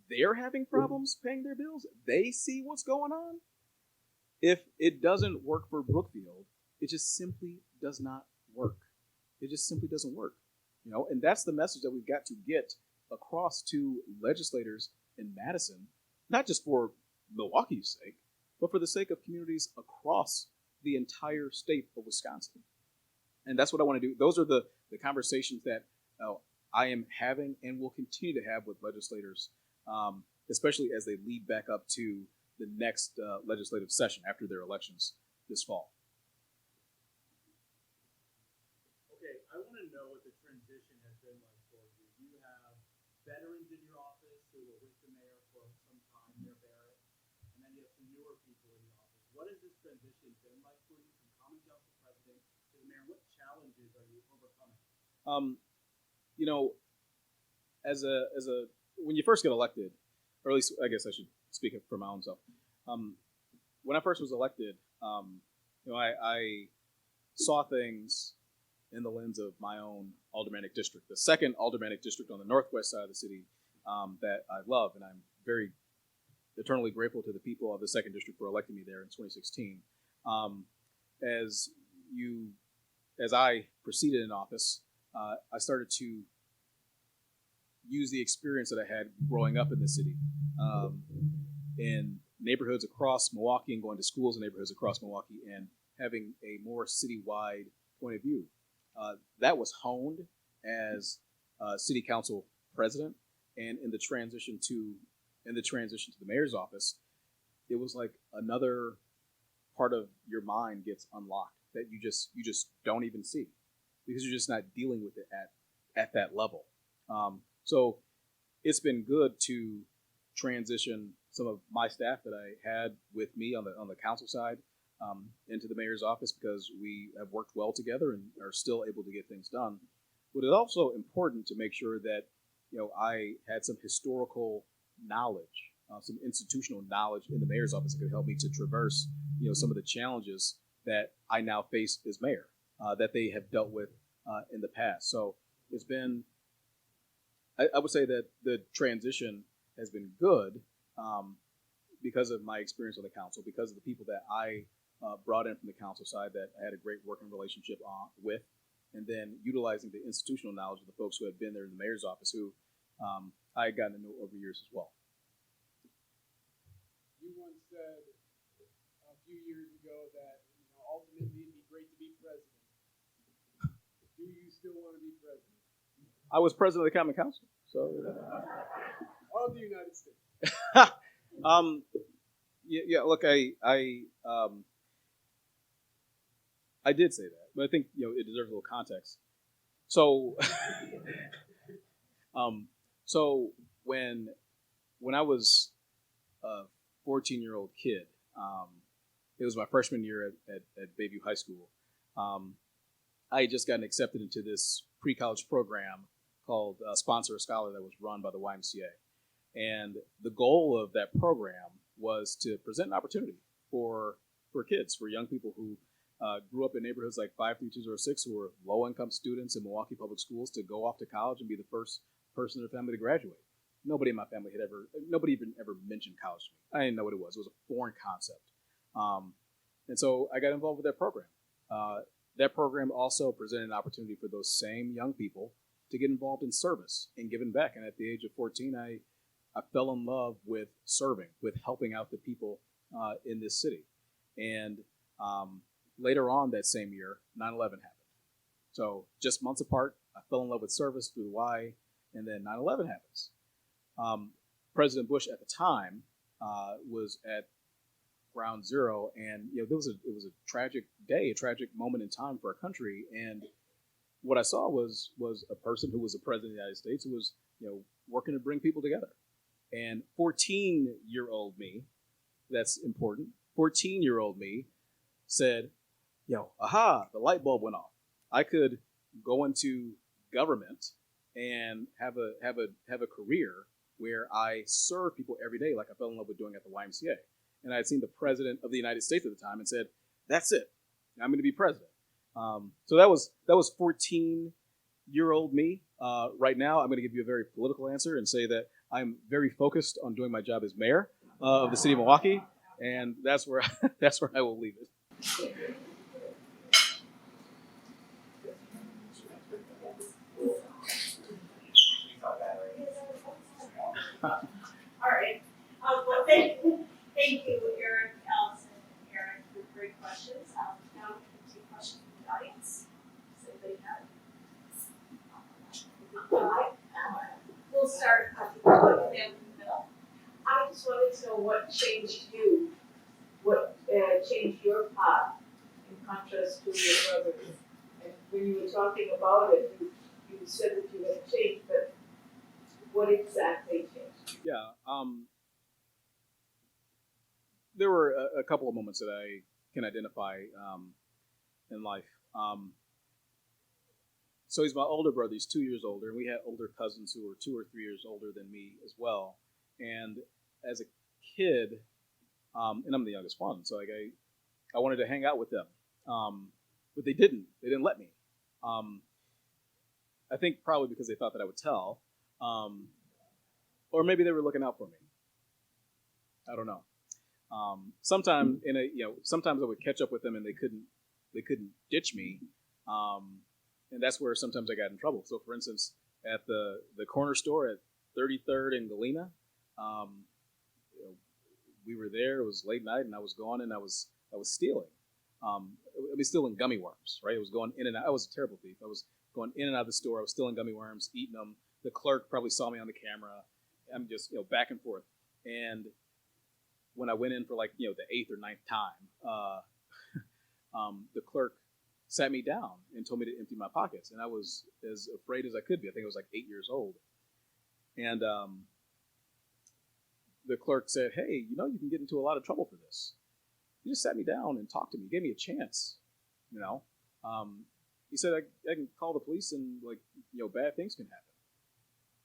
they're having problems paying their bills. They see what's going on. If it doesn't work for Brookfield, it just simply does not work. It just simply doesn't work. And that's the message that we've got to get across to legislators in Madison, not just for Milwaukee's sake, but for the sake of communities across the entire state of Wisconsin. And that's what I want to do. Those are the conversations that I am having and will continue to have with legislators, especially as they lead back up to the next legislative session after their elections this fall. Okay, I want to know what the transition has been like for you. You have veterans in your office who were with the mayor for some time, Mayor Barrett, and then you have some newer people in the office. what has this transition been like for you from common council president to the mayor? What challenges are you overcoming? You know, as a when you first get elected, or at least I guess I should speak for my own self. When I first was elected, I saw things in the lens of my own aldermanic district, the second aldermanic district on the northwest side of the city that I love, and I'm very eternally grateful to the people of the second district for electing me there in 2016. As I proceeded in office, I started to use the experience that I had growing up in the city, in neighborhoods across Milwaukee and going to schools in neighborhoods across Milwaukee and having a more citywide point of view. That was honed as city council president, and in the transition to the mayor's office, it was like another part of your mind gets unlocked that you just don't even see because you're just not dealing with it at that level. So it's been good to transition some of my staff that I had with me on the council side into the mayor's office because we have worked well together and are still able to get things done. But it's also important to make sure that I had some historical knowledge, some institutional knowledge in the mayor's office that could help me to traverse some of the challenges that I now face as mayor that they have dealt with in the past. So it's been, I would say that the transition has been good because of my experience on the council, because of the people that I brought in from the council side that I had a great working relationship with, and then utilizing the institutional knowledge of the folks who had been there in the mayor's office who I had gotten to know over years as well. You once said a few years ago that ultimately it'd be great to be president. Do you still want to be president? I was president of the Common Council, so of the United States. yeah. Look, I did say that, but I think it deserves a little context. So, so when I was a 14-year-old kid, it was my freshman year at Bayview High School. I had just gotten accepted into this pre-college program called Sponsor a Scholar that was run by the YMCA. And the goal of that program was to present an opportunity for kids, for young people who grew up in neighborhoods like 53206 who were low-income students in Milwaukee Public Schools to go off to college and be the first person in their family to graduate. Nobody in my family nobody even ever mentioned college to me. I didn't know what it was. It was a foreign concept. And so I got involved with that program. That program also presented an opportunity for those same young people to get involved in service and giving back. And at the age of 14, I fell in love with serving, with helping out the people in this city. And later on that same year, 9/11 happened. So just months apart, I fell in love with service through the Y, and then 9/11 happens. President Bush at the time was at ground zero, and it was a tragic day, a tragic moment in time for our country. And what I saw was a person who was the president of the United States who was working to bring people together. And 14-year-old me, that's important. 14-year-old me said, aha, the light bulb went off. I could go into government and have a career where I serve people every day, like I fell in love with doing at the YMCA. And I had seen the president of the United States at the time and said, "That's it. I'm going to be president." So that was 14-year-old me. Right now, I'm going to give you a very political answer and say that I'm very focused on doing my job as mayor of the city of Milwaukee, and that's where I will leave it. All right. Well, thank you, Eric, Allison, and Aaron, for great questions. Now we can take questions from the audience. Does anybody have? We'll start with the man in the middle. I just wanted to know what changed you, what changed your path in contrast to your brothers. And when you were talking about it, you said that you had changed, but what exactly changed? Yeah. there were a couple of moments that I can identify in life. So he's my older brother. He's 2 years older, and we had older cousins who were 2 or 3 years older than me as well. And as a kid, and I'm the youngest one, so like I wanted to hang out with them, but they didn't. They didn't let me. I think probably because they thought that I would tell, or maybe they were looking out for me. I don't know. Sometimes sometimes I would catch up with them and they couldn't ditch me, and that's where sometimes I got in trouble. So, for instance, at the corner store at 33rd and Galena, we were there. It was late night, and I was gone, and I was stealing. I was stealing gummy worms, right? I was going in and out. I was a terrible thief. I was going in and out of the store. I was stealing gummy worms, eating them. The clerk probably saw me on the camera. I'm just back and forth. And when I went in for the 8th or 9th time, the clerk sat me down and told me to empty my pockets, and I was as afraid as I could be. I think I was like 8 years old, and the clerk said, "Hey, you can get into a lot of trouble for this." He just sat me down and talked to me, gave me a chance. He said I can call the police and bad things can happen.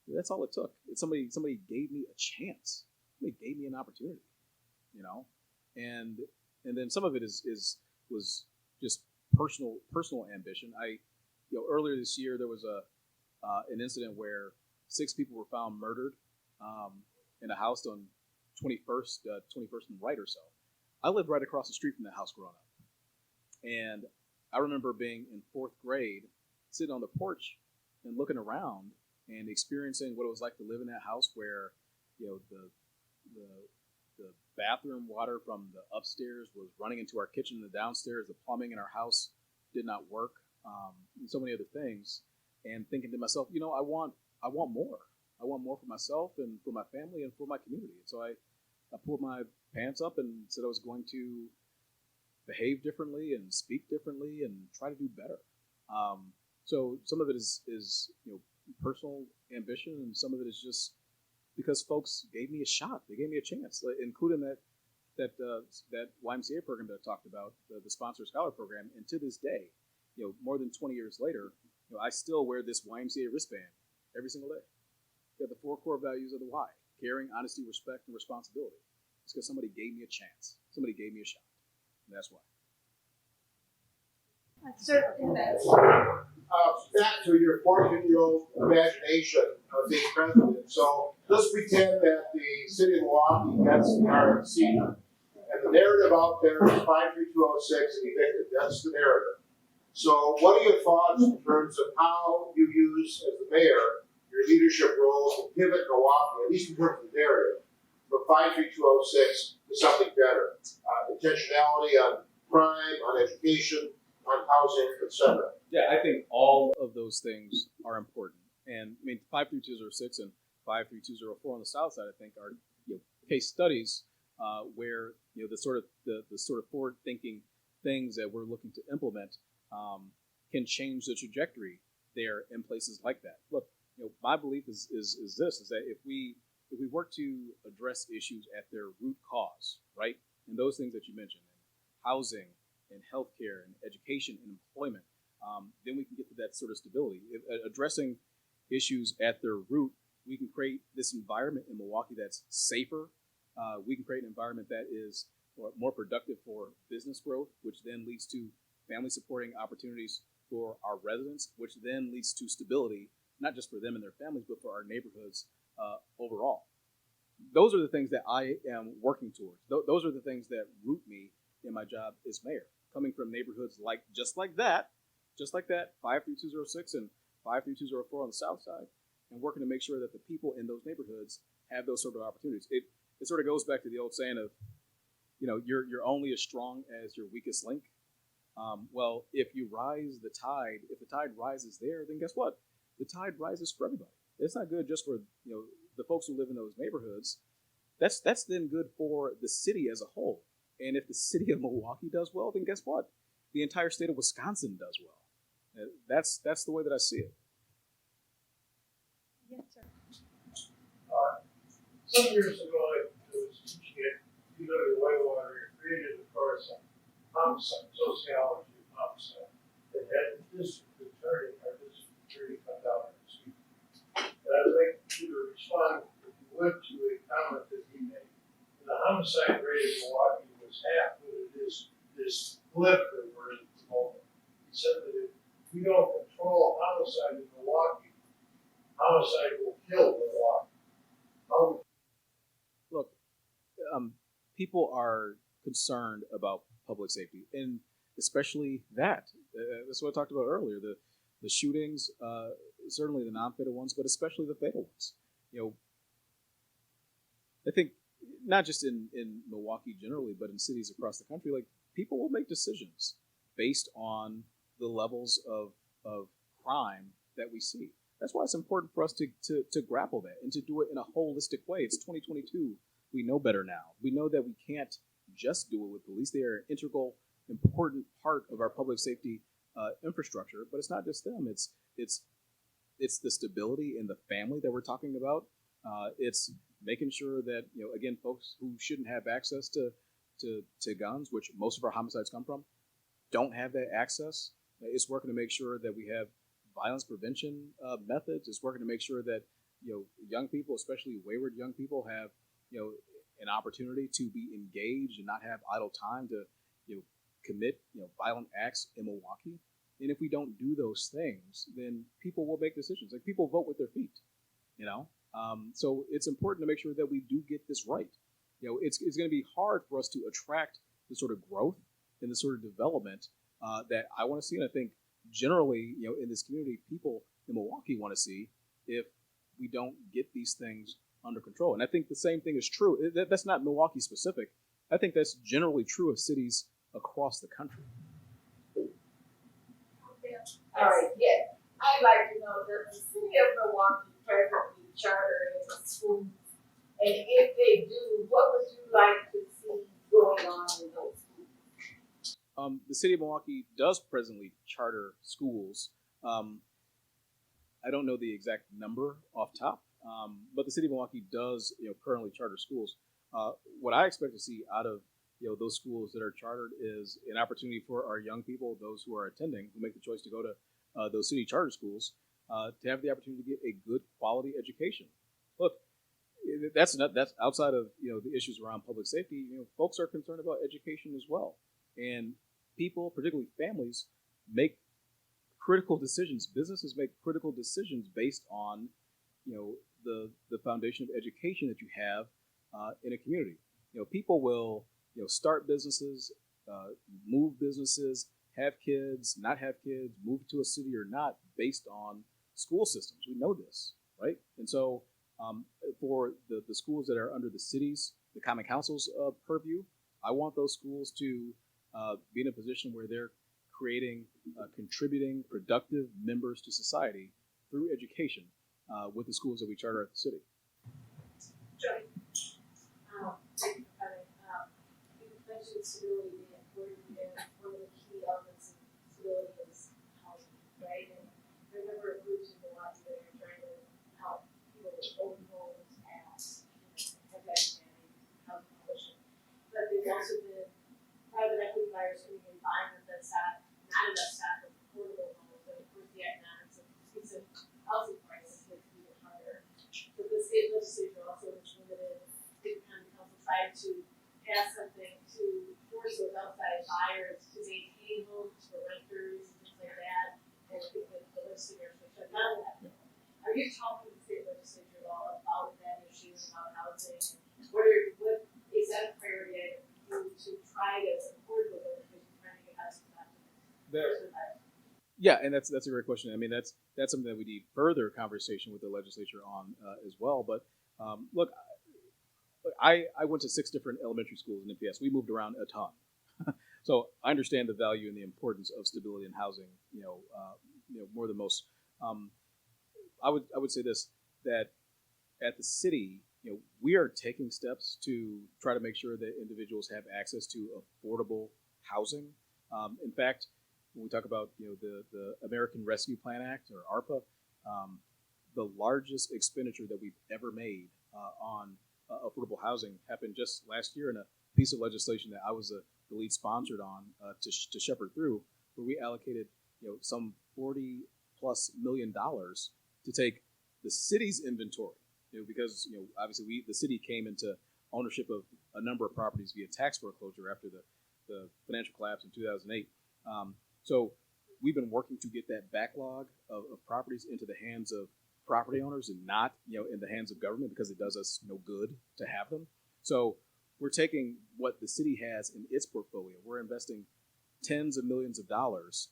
That's all it took. Somebody gave me a chance. Somebody gave me an opportunity. And then some of it was just personal ambition. Earlier this year there was an incident where 6 people were found murdered in a house on 21st and Wright or so. I lived right across the street from that house growing up, and I remember being in 4th grade, sitting on the porch and looking around and experiencing what it was like to live in that house where the bathroom water from the upstairs was running into our kitchen and the downstairs. The plumbing in our house did not work, and so many other things. And thinking to myself, I want more. I want more for myself and for my family and for my community. And so I pulled my pants up and said I was going to behave differently and speak differently and try to do better. So some of it is personal ambition, and some of it is just because folks gave me a shot. They gave me a chance, including that YMCA program that I talked about, the Sponsor Scholar program. And to this day, more than 20 years later, I still wear this YMCA wristband every single day. Got the 4 core values of the Y: caring, honesty, respect, and responsibility. It's because somebody gave me a chance. Somebody gave me a shot. And that's why. Back to your 14-year-old imagination of being president. So let's pretend that the city of Milwaukee gets the RNC, and the narrative out there is 53206 and evicted. That's the narrative. So what are your thoughts in terms of how you use, as the mayor, your leadership role to pivot Milwaukee, at least in terms of the narrative, from 53206 to something better? Intentionality on crime, on education, on housing, etc. Yeah, I think all of those things are important. And 53206 and 53204 on the south side, I think, are case studies where the sort of forward-thinking things that we're looking to implement can change the trajectory there in places like that. Look, my belief is that if we work to address issues at their root cause, right, and those things that you mentioned, housing and healthcare and education and employment, then we can get to that sort of stability. Addressing issues at their root, we can create this environment in Milwaukee that's safer. We can create an environment that is more productive for business growth, which then leads to family supporting opportunities for our residents, which then leads to stability, not just for them and their families, but for our neighborhoods overall. Those are the things that I am working towards. Those are the things that root me in my job as mayor. Coming from neighborhoods just like that, 53206 and 53204 on the south side, and working to make sure that the people in those neighborhoods have those sort of opportunities. It sort of goes back to the old saying of, you're only as strong as your weakest link. Well, if the tide rises there, then guess what? The tide rises for everybody. It's not good just for the folks who live in those neighborhoods. That's then good for the city as a whole. And if the city of Milwaukee does well, then guess what? The entire state of Wisconsin does well. That's the way that I see it. Yes, sir. Some years ago, I was teaching at you look at Whitewater, it created, of course, a homicide, sociology of homicide. That had the district attorney, our district attorney come down and speak. And I'd like you to respond, if you would, to a comment that he made. The homicide rate in Milwaukee was half what it is this blip that we're in at the moment. He said that if we don't control homicide in Milwaukee, homicide will kill Milwaukee. How Look, people are concerned about public safety, and especially that. That's what I talked about earlier. The shootings, certainly the non-fatal ones, but especially the fatal ones. You know, I think not just in Milwaukee generally, but in cities across the country, like people will make decisions based on the levels of crime that we see. That's why it's important for us to grapple that and to do it in a holistic way. It's 2022. We know better now. We know that we can't just do it with police. They are an integral, important part of our public safety infrastructure. But it's not just them. It's the stability in the family that we're talking about. It's making sure that, you know, again, folks who shouldn't have access to guns, which most of our homicides come from, don't have that access. It's working to make sure that we have violence prevention methods. It's working to make sure that, you know, young people, especially wayward young people, have, you know, an opportunity to be engaged and not have idle time to, you know, commit, you know, violent acts in Milwaukee. And if we don't do those things, then people will make decisions. Like, people vote with their feet, you know. So it's important to make sure that we do get this right. You know, it's going to be hard for us to attract the sort of growth and the sort of development that I want to see. And I think generally, you know, in this community, people in Milwaukee want to see if we don't get these things under control. And I think the same thing is true. That's not Milwaukee specific. I think that's generally true of cities across the country. All right, yeah. I'd like to know, does the city of Milwaukee presently charter its schools? And if they do, what would you like to see going on in those schools? The city of Milwaukee does presently charter schools. I don't know the exact number off top, but the city of Milwaukee does, you know, currently charter schools. What I expect to see out of, you know, those schools that are chartered is an opportunity for our young people, those who are attending, who make the choice to go to those city charter schools, to have the opportunity to get a good quality education. Look, that's outside of, you know, the issues around public safety. You know, folks are concerned about education as well, and people, particularly families, make critical decisions. Businesses make critical decisions based on, you know, the foundation of education that you have in a community. You know, people will, you know, start businesses, move businesses, have kids, not have kids, move to a city or not, based on school systems. We know this, right? And so for the schools that are under the city's, the common council's purview, I want those schools to be in a position where they're creating, contributing, productive members to society through education with the schools that we charter at the city. Joy. Thank you for coming. You mentioned stability being important, and one of the key elements of stability is housing, right? And there are a number of groups in Milwaukee that are trying to help people own homes and have that standing housing position. But there's also been private equity buyers coming in buying with that stock, not enough stock of affordable homes, but of course the economics of decent housing prices makes it even harder. But the state legislature also has limited the county council tried to pass something to force those outside buyers to maintain homes for renters and things like that. And I think that the legislature actually shut down that. Are you talking to the state legislature at all about that issue, about housing? What is that a priority to try to support those organizations trying to get housing back? Yeah, and that's a great question. I mean, that's something that we need further conversation with the legislature on as well. But look, I went to 6 different elementary schools in NPS. We moved around a ton, so I understand the value and the importance of stability in housing. You know, more than most. I would say this, that at the city, you know, we are taking steps to try to make sure that individuals have access to affordable housing. In fact, when we talk about, you know, the American Rescue Plan Act, or ARPA, the largest expenditure that we've ever made on affordable housing happened just last year in a piece of legislation that I was the lead sponsored on to shepherd through, where we allocated some $40+ million to take the city's inventory, because obviously the city came into ownership of a number of properties via tax foreclosure after the financial collapse in 2008. So we've been working to get that backlog of properties into the hands of property owners and not in the hands of government, because it does us no good to have them. So we're taking what the city has in its portfolio. We're investing tens of millions of dollars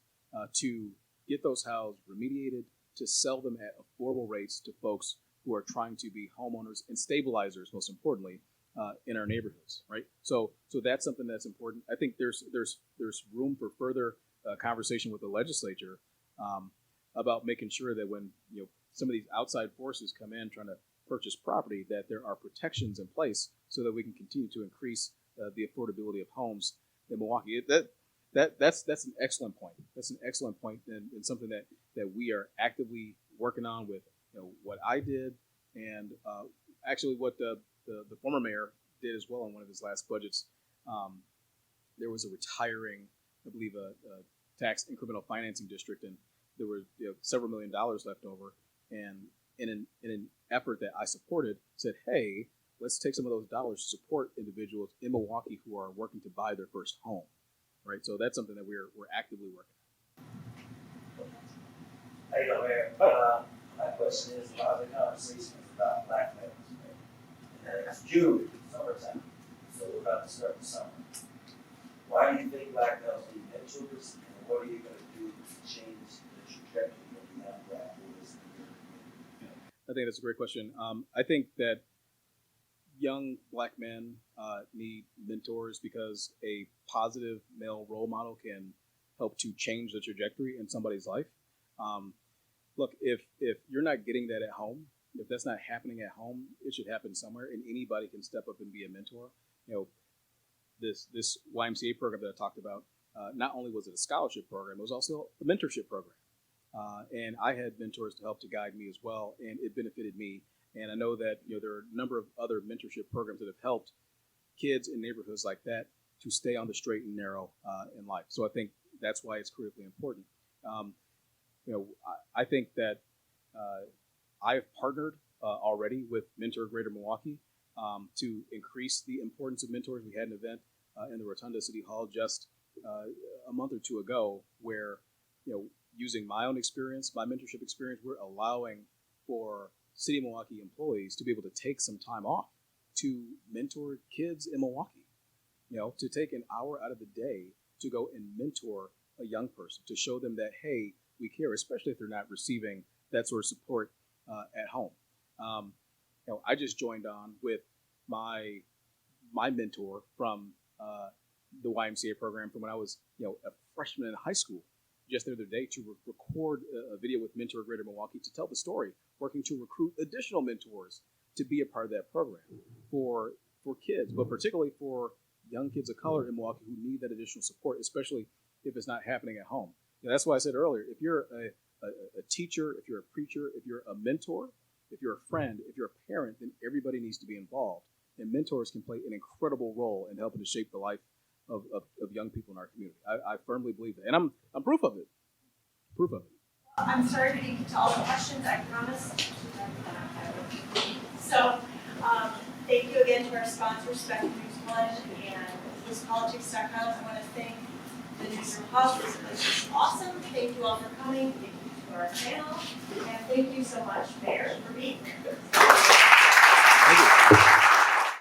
to get those houses remediated, to sell them at affordable rates to folks who are trying to be homeowners and stabilizers, most importantly, in our neighborhoods, right? So that's something that's important. I think there's room for further conversation with the legislature about making sure that when some of these outside forces come in trying to purchase property, that there are protections in place so that we can continue to increase the affordability of homes in Milwaukee. That's an excellent point. That's an excellent point, and something that we are actively working on with what I did, and actually what the former mayor did as well in one of his last budgets. There was a retiring, I believe, a tax incremental financing district, and there were several $1 million left over. And in an effort that I supported, said, hey, let's take some of those dollars to support individuals in Milwaukee who are working to buy their first home, right? So that's something that we're actively working on. How you doing, Mayor? My question is, a lot of the conversation is about black males, right? And it's June, summertime, so we're about to start the summer. Why do you think black males need mentors, and what are you going to do to change the trajectory of the young black boys in your community? I think that's a great question. I think that young black men need mentors because a positive male role model can help to change the trajectory in somebody's life. Look, if you're not getting that at home, if that's not happening at home, it should happen somewhere, and anybody can step up and be a mentor. This YMCA program that I talked about, not only was it a scholarship program, it was also a mentorship program. And I had mentors to help to guide me as well, and it benefited me. And I know that there are a number of other mentorship programs that have helped kids in neighborhoods like that to stay on the straight and narrow in life. So I think that's why it's critically important. I think that I've partnered already with Mentor Greater Milwaukee to increase the importance of mentors. We had an event in the Rotunda City Hall just a month or two ago where, using my own experience, my mentorship experience, we're allowing for City of Milwaukee employees to be able to take some time off to mentor kids in Milwaukee, to take an hour out of the day to go and mentor a young person, to show them that, hey, we care, especially if they're not receiving that sort of support at home. I just joined on with my mentor from the YMCA program from when I was a freshman in high school, just the other day, to record a video with Mentor Greater Milwaukee to tell the story, working to recruit additional mentors to be a part of that program for kids, but particularly for young kids of color in Milwaukee who need that additional support, especially if it's not happening at home. That's why I said earlier, if you're a teacher, if you're a preacher, if you're a mentor, if you're a friend, if you're a parent, then everybody needs to be involved. And mentors can play an incredible role in helping to shape the life of young people in our community. I firmly believe that. And I'm proof of it. Proof of it. I'm sorry we didn't get to all the questions, I promise. So, thank you again to our sponsors, Spectrum News One and NewsPolitics.com. I want to thank the Newsroom Pub. This place is awesome. Thank you all for coming. Thank you to our panel. And thank you so much, Mayor, for being here.